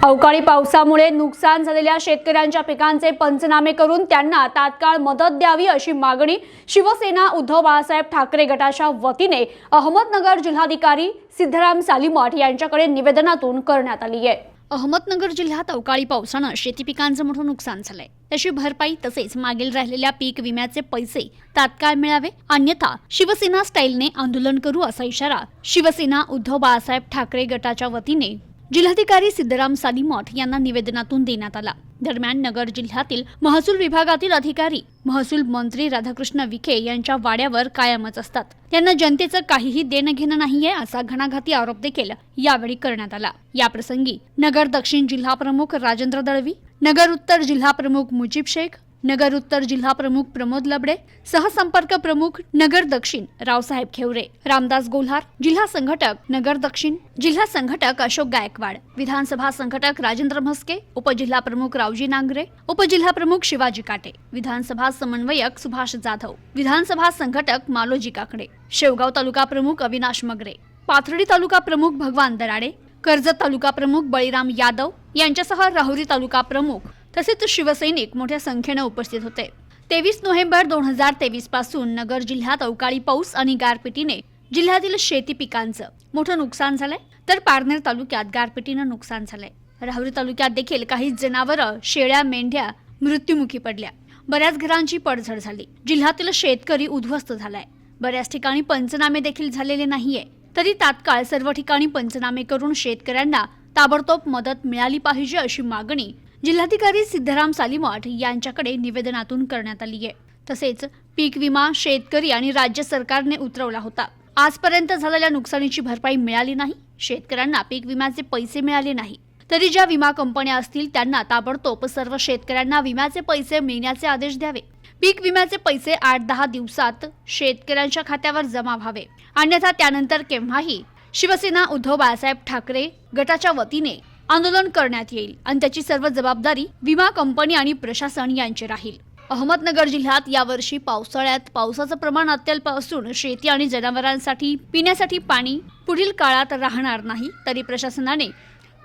अवकाळी पावसामुळे नुकसान झालेल्या शेतकऱ्यांच्या पिकांचे पंचनामे करून त्यांना तात्काळ मदत द्यावी अशी मागणी शिवसेना उद्धव बाळासाहेब ठाकरे गटाच्या वतीने अहमदनगर जिल्हाधिकारी सिद्धराम सालीमठ यांच्याकडे निवेदनातून करण्यात आली आहे। अहमदनगर जिल्ह्यात अवकाळी पावसाने शेती पिकांचं मोठं नुकसान झालंय। त्याची भरपाई तसेच मागील राहिलेल्या पीक विम्याचे पैसे तात्काळ मिळावे, अन्यथा शिवसेना स्टाईलने आंदोलन करू असा इशारा शिवसेना उद्धव बाळासाहेब ठाकरे गटाच्या वतीने जिल्हाधिकारी सिद्धराम सालीमठ यांना निवेदनातून देण्यात आला। दरम्यान नगर जिल्ह्यातील महसूल विभागातील अधिकारी महसूल मंत्री राधाकृष्ण विखे यांच्या वाड्यावर कायमच असतात। त्यांना जनतेचं काहीही देणं घेणं नाहीये असा घणाघाती आरोप देखील यावेळी करण्यात आला। या प्रसंगी नगर दक्षिण जिल्हा प्रमुख राजेंद्र दळवी, नगर उत्तर जिल्हा प्रमुख मुजीब शेख, नगर उत्तर जिल्हा प्रमुख प्रमोद लबडे, सहसंपर्क प्रमुख नगर दक्षिण रावसाहेब खेवरे, रामदास गोल्हार, जिल्हा संघटक नगर दक्षिण, जिल्हा संघटक अशोक गायकवाड, विधानसभा संघटक राजेंद्र म्हस्के, उपजिल्हा प्रमुख रावजी नांगरे, उपजिल्हा प्रमुख शिवाजी काटे, विधानसभा समन्वयक सुभाष जाधव, विधानसभा संघटक मालोजी काकडे, शेवगाव तालुका प्रमुख अविनाश मगरे, पाथर्डी तालुका प्रमुख भगवान दराडे, कर्जत तालुका प्रमुख बळीराम यादव यांच्यासह राहुरी तालुका प्रमुख तसेच शिवसैनिक मोठ्या संख्येने उपस्थित होते। 23 नोव्हेंबर 2023 पासून नगर जिल्ह्यात अवकाळी पाऊस आणि गारपिटीने जिल्ह्यातील शेती पिकांचं मोठं नुकसान झालंय, तर पारनेर तालुक्यात गारपिटीने नुकसान झालंय। राहुरी तालुक्यात देखील काही जनावरं, शेळ्या, मेंढ्या मृत्युमुखी पडल्या। बऱ्याच घरांची पडझड झाली। जिल्ह्यातील शेतकरी उद्ध्वस्त झालाय। बऱ्याच ठिकाणी पंचनामे देखील झालेले नाहीये, तरी तात्काळ सर्व ठिकाणी पंचनामे करून शेतकऱ्यांना ताबडतोब मदत मिळाली पाहिजे अशी मागणी जिल्हाधिकारी सिद्धराम सालीमठ यांच्याकडे निवेदनातून करण्यात आली आहे। तसेच पीक विमा शेतकरी आणि राज्य सरकारने उतरवला होता। आजपर्यंत झालेल्या नुकसानीची भरपाई मिळाली नाही। शेतकऱ्यांना पीक विम्याचे पैसे मिळाले नाही, तरी ज्या विमा कंपन्या असतील त्यांना ताबडतोब सर्व शेतकऱ्यांना विम्याचे पैसे मिळण्याचे आदेश द्यावे। पीक विम्याचे पैसे 8-10 दिवसात शेतकऱ्यांच्या खात्यावर जमा व्हावे, अन्यथा त्यानंतर केव्हाही शिवसेना उद्धव बाळासाहेब ठाकरे गटाच्या वतीने आंदोलन करण्यात येईल आणि त्याची सर्व जबाबदारी विमा कंपनी आणि प्रशासन यांची राहील। अहमदनगर जिल्ह्यात यावर्षी पावसाळ्यात पावसाचं प्रमाण अत्यल्प असून शेती आणि जनावरांसाठी पिण्यासाठी पाणी पुढील काळात राहणार नाही, तरी प्रशासनाने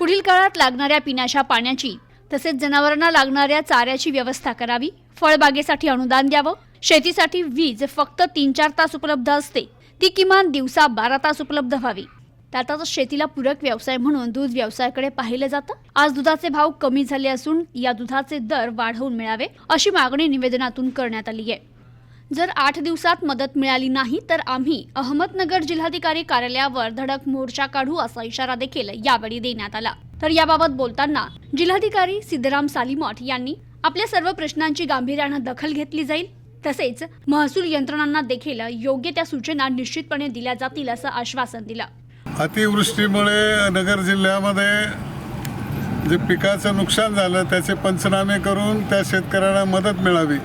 पुढील काळात लागणाऱ्या पिण्याच्या पाण्याची तसेच जनावरांना लागणाऱ्या चाऱ्याची व्यवस्था करावी। फळबागेसाठी अनुदान द्यावं। शेतीसाठी वीज फक्त 3-4 तास उपलब्ध असते, ती किमान दिवसा 12 तास उपलब्ध व्हावी। त्यातच शेतीला पूरक व्यवसाय म्हणून दूध व्यवसायाकडे पाहिलं जातं। आज दुधाचे भाव कमी झाले असून या दुधाचे दर वाढवून मिळावे अशी मागणी निवेदनातून करण्यात आली आहे। जर 8 दिवसात मदत मिळाली नाही तर आम्ही अहमदनगर जिल्हाधिकारी कार्यालयावर धडक मोर्चा काढू असा इशारा देखील यावेळी देण्यात आला। तर याबाबत बोलताना जिल्हाधिकारी सिद्धराम सालीमठ यांनी आपल्या सर्व प्रश्नांची गांभीर्याने दखल घेतली जाईल, तसेच महसूल यंत्रणांना देखील योग्य त्या सूचना निश्चितपणे दिल्या जातील असं आश्वासन दिलं। अतिवृष्टीमुळे नगर जिल्ह्यामध्ये जे पिकाचं नुकसान झालं त्याचे पंचनामे करून त्या शेतकऱ्यांना मदत मिळावी,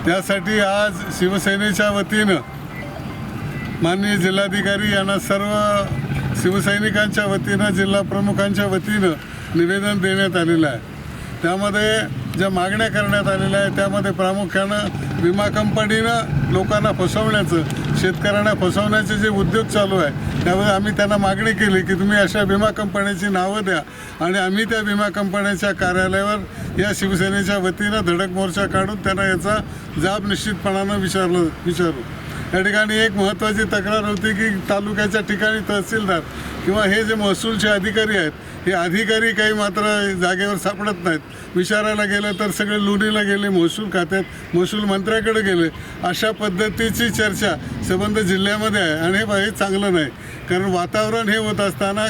त्यासाठी आज शिवसेनेच्या वतीनं माननीय जिल्हाधिकारी यांना सर्व शिवसैनिकांच्या वतीनं जिल्हा प्रमुखांच्या वतीनं निवेदन देण्यात आलेलं आहे। त्यामध्ये ज्या मागण्या करण्यात आलेल्या आहेत त्यामध्ये प्रामुख्यानं विमा कंपनीनं लोकांना फसवण्याचं, शेतकऱ्यांना फसवण्याचे जे उद्योग चालू आहे त्यामुळे आम्ही त्यांना मागणी केली की तुम्ही अशा विमा कंपन्याची नावं द्या आणि आम्ही त्या विमा कंपन्याच्या कार्यालयावर या शिवसेनेच्या वतीनं धडक मोर्चा काढून त्यांना याचा जाब निश्चितपणानं विचारू। या ठिकाणी एक महत्त्वाची तक्रार होती की तालुक्याच्या ठिकाणी तहसीलदार किंवा हे जे महसूलचे अधिकारी आहेत हे अधिकारी काही मात्र जागेवर सापडत नाहीत। विचारायला गेलं तर सगळे लुणीला गेले, महसूल खात्यात, महसूल मंत्र्याकडे गेले। अशा पद्धतीची चर्चा संबंध जिल्ह्यामध्ये आहे आणि हे चांगलं नाही, कारण वातावरण हे होत असताना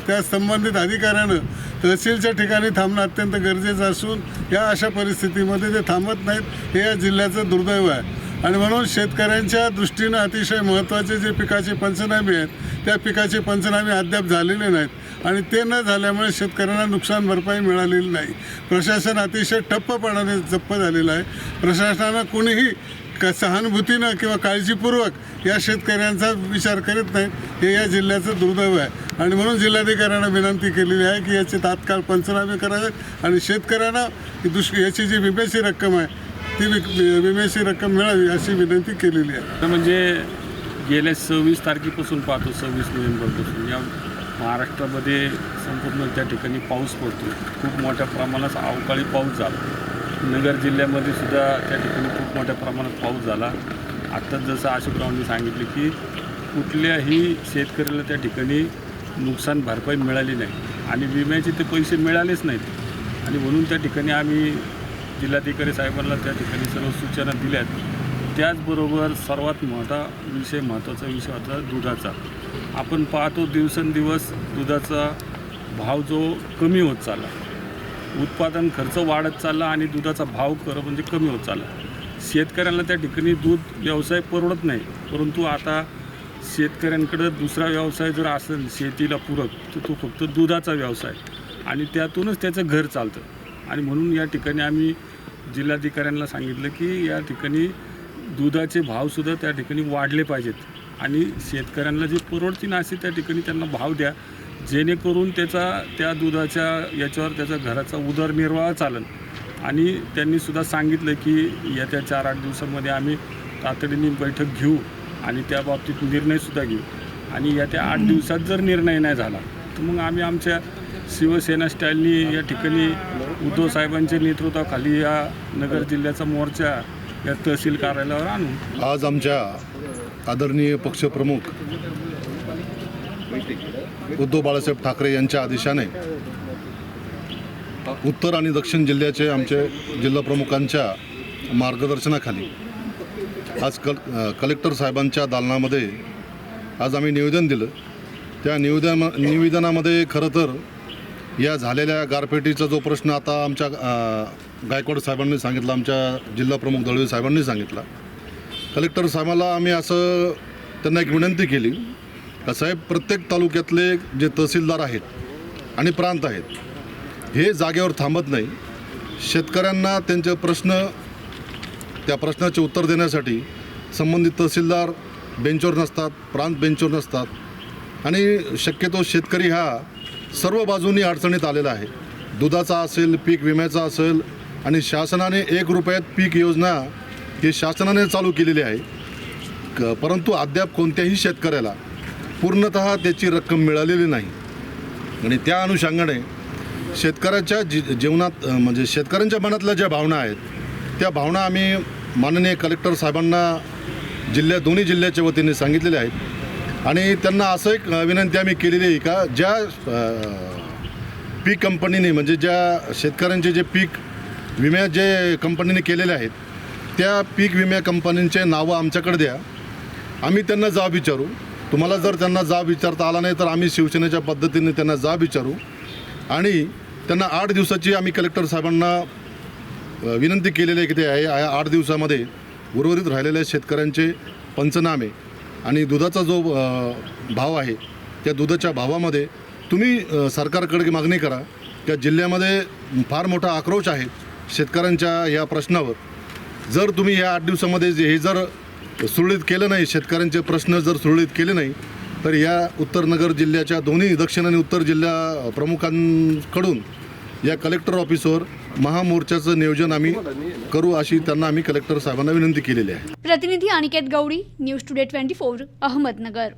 त्या संबंधित अधिकाऱ्यानं तहसीलच्या ठिकाणी थांबणं अत्यंत गरजेचं असून या अशा परिस्थितीमध्ये ते थांबत नाहीत, हे या जिल्ह्याचं दुर्दैव आहे। आणि म्हणून शेतकऱ्यांच्या दृष्टीनं अतिशय महत्त्वाचे जे पिकाचे पंचनामे आहेत त्या पिकाचे पंचनामे अद्याप झालेले नाहीत आणि ते न झाल्यामुळे शेतकऱ्यांना नुकसान भरपाई मिळालेली नाही। प्रशासन अतिशय ठप्पपणाने जप्प झालेलं आहे। प्रशासनानं कुणीही सहानुभूतीनं किंवा काळजीपूर्वक या शेतकऱ्यांचा विचार करीत नाहीत, हे या जिल्ह्याचं दुर्दैव आहे। आणि म्हणून जिल्हाधिकाऱ्यांना विनंती केलेली आहे की याचे तात्काळ पंचनामे करावेत आणि शेतकऱ्यांना याची जी विम्याची रक्कम आहे ती विम्याची रक्कम मिळावी अशी विनंती केलेली आहे। म्हणजे गेल्या 26 तारखेपासून पाहतो, 26 नोव्हेंबरपासून या महाराष्ट्रामध्ये संपूर्ण त्या ठिकाणी पाऊस पडतो. खूप मोठ्या प्रमाणात अवकाळी पाऊस झाला. नगर जिल्ह्यामध्ये सुद्धा त्या ठिकाणी खूप मोठ्या प्रमाणात पाऊस झाला. आत्ताच जसं अशोकरावांनी सांगितले की कुठल्याही शेतकऱ्याला त्या ठिकाणी नुकसान भरपाई मिळाली नाही आणि विम्याचे ते पैसे मिळालेच नाहीत. आणि म्हणून त्या ठिकाणी आम्ही जिल्हाधिकारी साहेबांना त्या ठिकाणी सर्व सूचना दिल्यात. त्याचबरोबर सर्वात महत्त्वाचा विषय होता दुधाचा. आपण पाहतो दिवसेंदिवस दुधाचा भाव जो कमी होत चालला, उत्पादन खर्च वाढत चालला आणि दुधाचा भाव म्हणजे कमी होत चालला. शेतकऱ्यांना त्या ठिकाणी दूध व्यवसाय परवडत नाही. परंतु आता शेतकऱ्यांकडं दुसरा व्यवसाय जर असेल शेतीला पूरक तर तो फक्त दुधाचा व्यवसाय आणि त्यातूनच त्याचं घर चालतं. आणि म्हणून या ठिकाणी आम्ही जिल्हाधिकाऱ्यांना सांगितलं की या ठिकाणी दुधाचे भावसुद्धा त्या ठिकाणी वाढले पाहिजेत आणि शेतकऱ्यांना जे परवडतील असे त्या ठिकाणी त्यांना भाव द्या, जेणेकरून त्या दुधाच्या याच्यावर त्याचा घराचा उदरनिर्वाह चालेल. आणि त्यांनीसुद्धा सांगितलं की येत्या 4-8 दिवसांमध्ये आम्ही तातडीने बैठक घेऊ आणि त्या बाबतीत निर्णयसुद्धा घेऊ. आणि येत्या 8 दिवसात जर निर्णय नाही झाला तर मग आम्ही आमच्या शिवसेना स्टाईलनी या ठिकाणी उद्धव साहेबांच्या नेतृत्वाखाली या नगर जिल्ह्याचा मोर्चा या तहसील कार्यालयावर आणू. आज आमच्या आदरणीय पक्षप्रमुख उद्धव बाळासाहेब ठाकरे यांच्या आदेशाने उत्तर आणि दक्षिण जिल्ह्याचे आमचे जिल्हाप्रमुखांच्या मार्गदर्शनाखाली आज कलेक्टर साहेबांच्या दालनामध्ये आज आम्ही निवेदन दिलं. त्या निवेदनामध्ये खरं तर या झालेल्या गारपेटीचा जो प्रश्न आता आमच्या गायकवाड साहेबांनी सांगितला, आमच्या जिल्हाप्रमुख दळवे साहेबांनी सांगितला. कलेक्टर साहेबांना आम्ही असं त्यांना एक विनंती केली का साहेब, प्रत्येक तालुक्यातले जे तहसीलदार आहेत आणि प्रांत आहेत हे जागेवर थांबत नाही. शेतकऱ्यांना त्यांचे प्रश्न, त्या प्रश्नाचे उत्तर देण्यासाठी संबंधित तहसीलदार बेंचवर नसतात, प्रांत बेंचवर नसतात आणि शक्यतो शेतकरी हा सर्व बाजूंनी अडचणीत आलेला आहे. दुधाचा असेल, पीक विम्याचा असेल आणि शासनाने 1 रुपयात पीक योजना ही शासनाने चालू केलेली आहे. परंतु अद्याप कोणत्याही शेतकऱ्याला पूर्णतः त्याची रक्कम मिळालेली नाही. आणि त्या अनुषंगाने शेतकऱ्याच्या जीवनात म्हणजे शेतकऱ्यांच्या मनातल्या ज्या भावना आहेत त्या भावना आम्ही माननीय कलेक्टर साहेबांना दोन्ही जिल्ह्याच्या वतीने सांगितलेल्या आहेत. आणि त्यांना असं एक विनंती आम्ही केलेली आहे का ज्या पीक कंपनीने म्हणजे ज्या शेतकऱ्यांचे जे पीक विम्या जे कंपनीने केलेले आहेत त्या पीक विम्या कंपनींचे नावं आमच्याकडे द्या. आम्ही त्यांना जाब विचारू. तुम्हाला जर त्यांना जाब विचारता आला नाही तर आम्ही शिवसेनेच्या पद्धतीने त्यांना जाब विचारू आणि त्यांना 8 दिवसाची आम्ही कलेक्टर साहेबांना विनंती केलेली आहे की ते 8 दिवसामध्ये उर्वरित राहिलेल्या शेतकऱ्यांचे पंचनामे आणि दुधाचा जो भाव आहे त्या दुधाच्या भावामध्ये तुम्ही सरकारकडे मागणी करा. त्या जिल्ह्यामध्ये फार मोठा आक्रोश आहे शेतकऱ्यांच्या या प्रश्नावर. जर तुम्ही या 8 दिवसामध्ये हे जर सुरळीत केलं नाही, शेतकऱ्यांचे प्रश्न जर सुरळीत केले नाही तर या उत्तर नगर जिल्ह्याच्या दोन्ही दक्षिण आणि उत्तर जिल्हा प्रमुखांकडून या कलेक्टर ऑफिसवर महामोर्चाचं नियोजन आम्ही करू अशी त्यांना आम्ही कलेक्टर साहेबांना विनंती केलेली आहे. प्रतिनिधी अनिकेत गौडी, न्यूज टुडे 24, अहमदनगर.